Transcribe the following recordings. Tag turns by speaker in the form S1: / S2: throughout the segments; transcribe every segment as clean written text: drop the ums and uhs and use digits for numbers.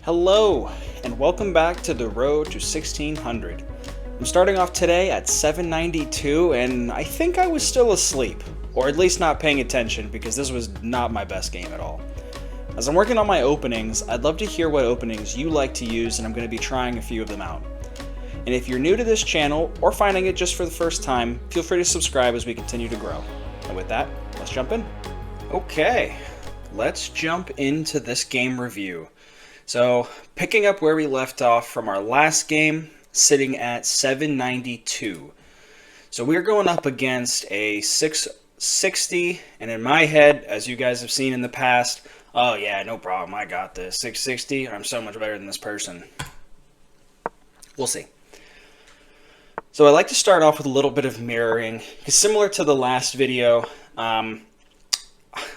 S1: Hello, and welcome back to the road to 1600. I'm starting off today at 792, and I think I was still asleep, or at least not paying attention because this was not my best game at all. As I'm working on my openings, I'd love to hear what openings you like to use, and I'm going to be trying a few of them out. And if you're new to this channel, or finding it just for the first time, feel free to subscribe as we continue to grow. And with that, let's jump in. Okay, let's jump into this game review. So, picking up where we left off from our last game, sitting at 792. So we're going up against a 660, and in my head, as you guys have seen in the past, oh yeah, no problem, I got this. 660, I'm so much better than this person. We'll see. So I like to start off with a little bit of mirroring, because similar to the last video,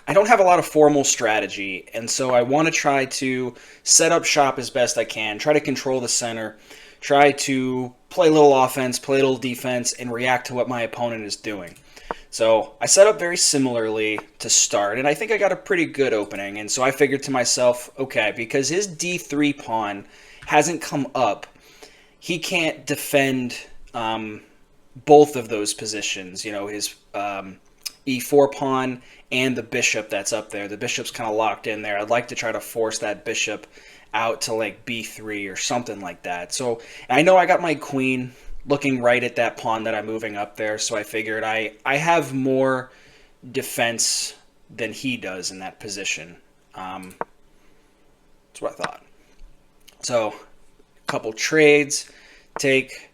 S1: I don't have a lot of formal strategy, and so I want to try to set up shop as best I can, try to control the center, try to play a little offense, play a little defense, and react to what my opponent is doing. So I set up very similarly to start, and I think I got a pretty good opening, and so I figured to myself, okay, because his D3 pawn hasn't come up, he can't defend both of those positions, you know, his E4 pawn and the bishop that's up there. The bishop's kind of locked in there. I'd like to try to force that bishop out to like B3 or something like that. So I know I got my queen looking right at that pawn that I'm moving up there, so I figured I have more defense than he does in that position. That's what I thought. So a couple trades, take.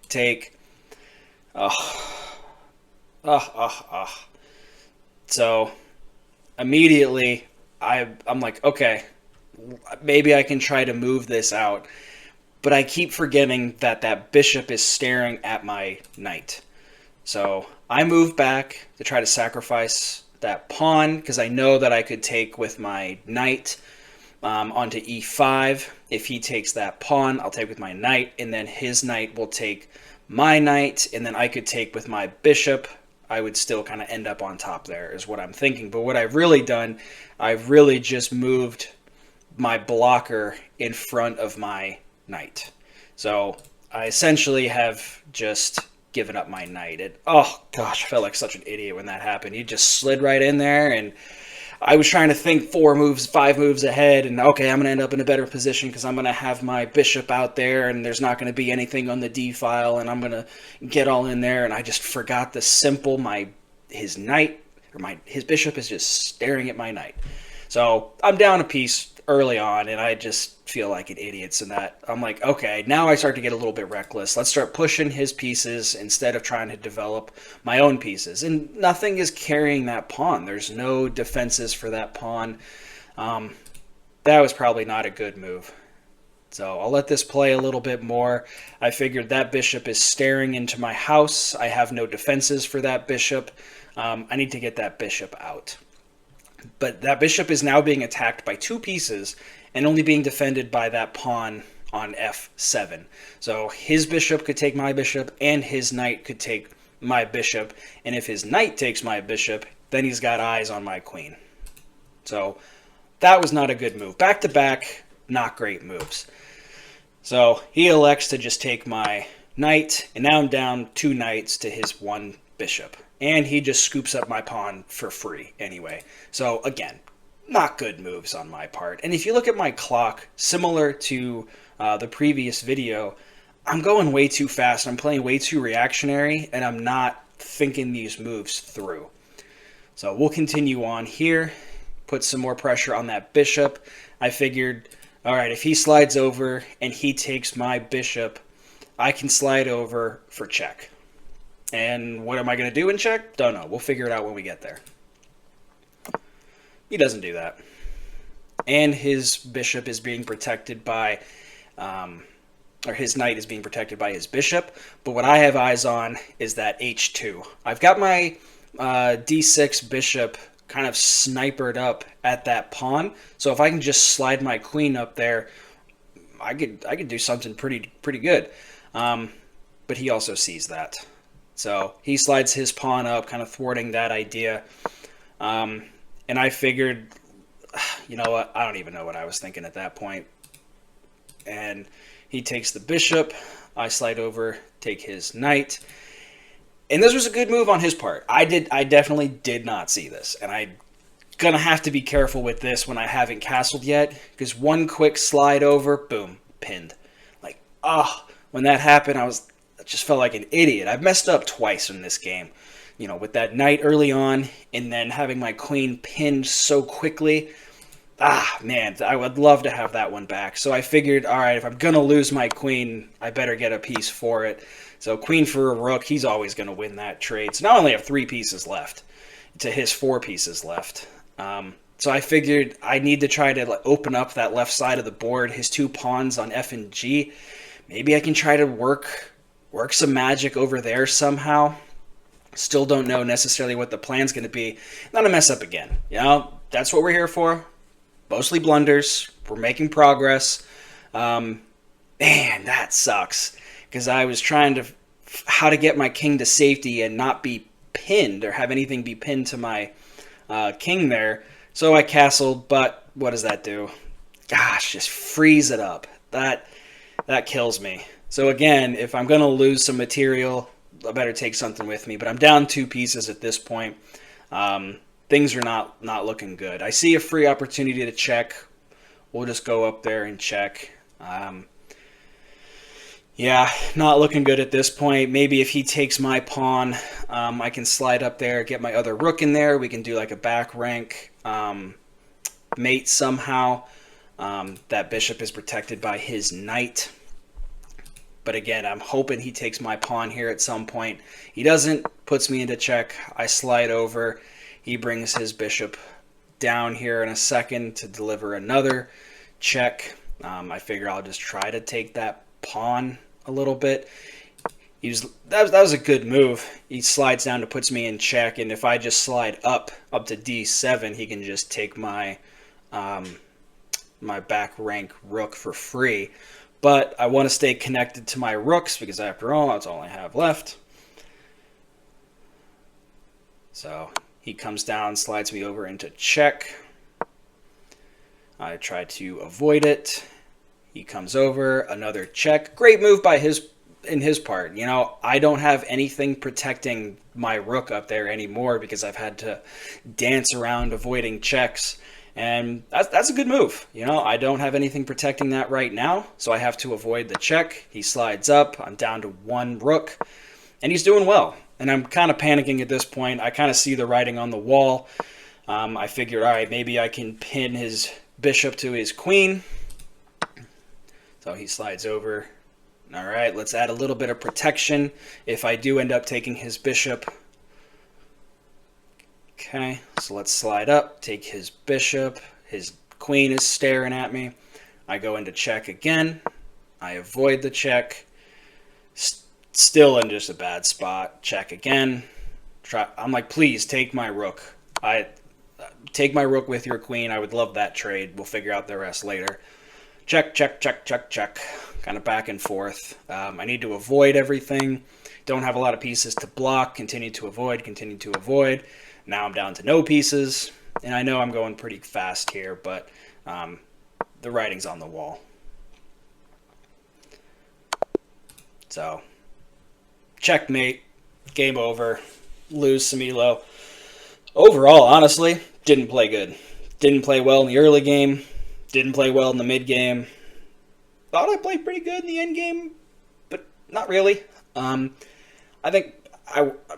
S1: So immediately I'm like, okay, maybe I can try to move this out, but I keep forgetting that that bishop is staring at my knight. So I move back to try to sacrifice that pawn because I know that I could take with my knight onto E5. If he takes that pawn, I'll take with my knight, and then his knight will take my knight, and then I could take with my bishop. I would still kind of end up on top there is what I'm thinking. But what I've really done, I've really just moved my blocker in front of my knight. So I essentially have just given up my knight. Oh gosh, I felt like such an idiot when that happened. He just slid right in there, and I was trying to think 4 moves, 5 moves ahead, and okay, I'm going to end up in a better position because I'm going to have my bishop out there, and there's not going to be anything on the D file, and I'm going to get all in there, and I just forgot the simple, his bishop is just staring at my knight. So I'm down a piece early on, and I just feel like an idiot. So that I'm like, okay, now I start to get a little bit reckless. Let's start pushing his pieces instead of trying to develop my own pieces. And nothing is carrying that pawn. There's no defenses for that pawn. That was probably not a good move. So I'll let this play a little bit more. I figured that bishop is staring into my house. I have no defenses for that bishop. I need to get that bishop out. But that bishop is now being attacked by 2 pieces and only being defended by that pawn on F7. So his bishop could take my bishop and his knight could take my bishop. And if his knight takes my bishop, then he's got eyes on my queen. So that was not a good move. Back to back, not great moves. So he elects to just take my knight, and now I'm down 2 knights to his 1 bishop. And he just scoops up my pawn for free anyway. So again, not good moves on my part. And if you look at my clock, similar to the previous video, I'm going way too fast. I'm playing way too reactionary, and I'm not thinking these moves through. So we'll continue on here, put some more pressure on that bishop. I figured, all right, if he slides over and he takes my bishop, I can slide over for check. And what am I going to do in check? Don't know. We'll figure it out when we get there. He doesn't do that. And his bishop is being protected by, or his knight is being protected by his bishop. But what I have eyes on is that H2. I've got my D6 bishop kind of snipered up at that pawn. So if I can just slide my queen up there, I could do something pretty good. But he also sees that. So he slides his pawn up, kind of thwarting that idea. And I figured, you know what? I don't even know what I was thinking at that point. and he takes the bishop. I slide over, take his knight. And this was a good move on his part. I definitely did not see this, and I'm gonna have to be careful with this when I haven't castled yet, because one quick slide over, boom, pinned. Like, when that happened, I just felt like an idiot. I've messed up twice in this game, with that knight early on, and then having my queen pinned so quickly. Man, I would love to have that one back. So I figured, all right, if I'm gonna lose my queen, I better get a piece for it. So queen for a rook, he's always going to win that trade. So now I only have 3 pieces left to his 4 pieces left. So I figured I need to try to open up that left side of the board, his 2 pawns on F and G. Maybe I can try to work some magic over there somehow. Still don't know necessarily what the plan's going to be. Not to mess up again. That's what we're here for. Mostly blunders. We're making progress. Man, that sucks. Because I was trying to how to get my king to safety and not be pinned or have anything be pinned to my king there. So I castled, but what does that do? Gosh, just freeze it up. That kills me. So again, if I'm going to lose some material, I better take something with me. But I'm down 2 pieces at this point. Things are not looking good. I see a free opportunity to check. We'll just go up there and check. Yeah, not looking good at this point. Maybe if he takes my pawn, I can slide up there, get my other rook in there. We can do like a back rank mate somehow. That bishop is protected by his knight. But again, I'm hoping he takes my pawn here at some point. He doesn't, puts me into check. I slide over. He brings his bishop down here in a second to deliver another check. I figure I'll just try to take that pawn a little bit. That was a good move. He slides down to puts me in check, and if I just slide up to d7, he can just take my my back rank rook for free. But I want to stay connected to my rooks because after all, that's all I have left. So he comes down, slides me over into check. I try to avoid it. He comes over, another check. Great move by his part. I don't have anything protecting my rook up there anymore because I've had to dance around avoiding checks. And that's a good move. I don't have anything protecting that right now, so I have to avoid the check. He slides up. I'm down to 1 rook, and he's doing well. And I'm kind of panicking at this point. I kind of see the writing on the wall. I figured, all right, maybe I can pin his bishop to his queen. So he slides over. All right, let's add a little bit of protection if I do end up taking his bishop. Okay, so let's slide up, take his bishop. His queen is staring at me. I go into check again. I avoid the check. Still in just a bad spot. Check again. I'm like, please take my rook. Take my rook with your queen. I would love that trade. We'll figure out the rest later. Check, check, check, check, check. Kind of back and forth. I need to avoid everything. Don't have a lot of pieces to block. Continue to avoid, continue to avoid. Now I'm down to no pieces. And I know I'm going pretty fast here, but the writing's on the wall. So, checkmate. Game over. Lose some ELO. Overall, honestly, didn't play good. Didn't play well in the early game. Didn't play well in the mid game. Thought I played pretty good in the end game, but not really. I think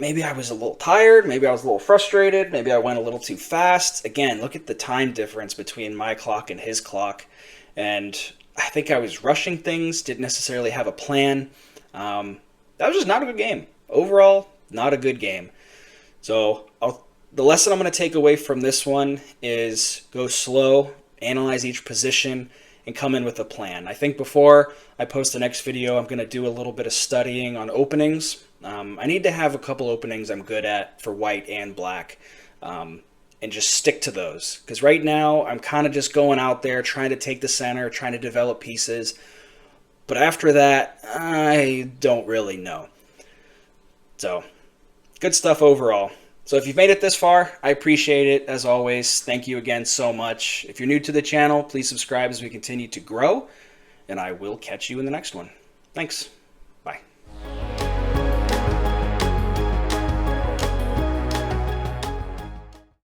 S1: maybe I was a little tired. Maybe I was a little frustrated. Maybe I went a little too fast. Again, look at the time difference between my clock and his clock. And I think I was rushing things. Didn't necessarily have a plan. That was just not a good game. Overall, not a good game. So the lesson I'm going to take away from this one is go slow, analyze each position, and come in with a plan. I think before I post the next video, I'm going to do a little bit of studying on openings. I need to have a couple openings I'm good at for white and black, and just stick to those. Because right now, I'm kind of just going out there, trying to take the center, trying to develop pieces. But after that, I don't really know. So, good stuff overall. So if you've made it this far, I appreciate it, as always. Thank you again so much. If you're new to the channel, please subscribe as we continue to grow. and I will catch you in the next one. Thanks.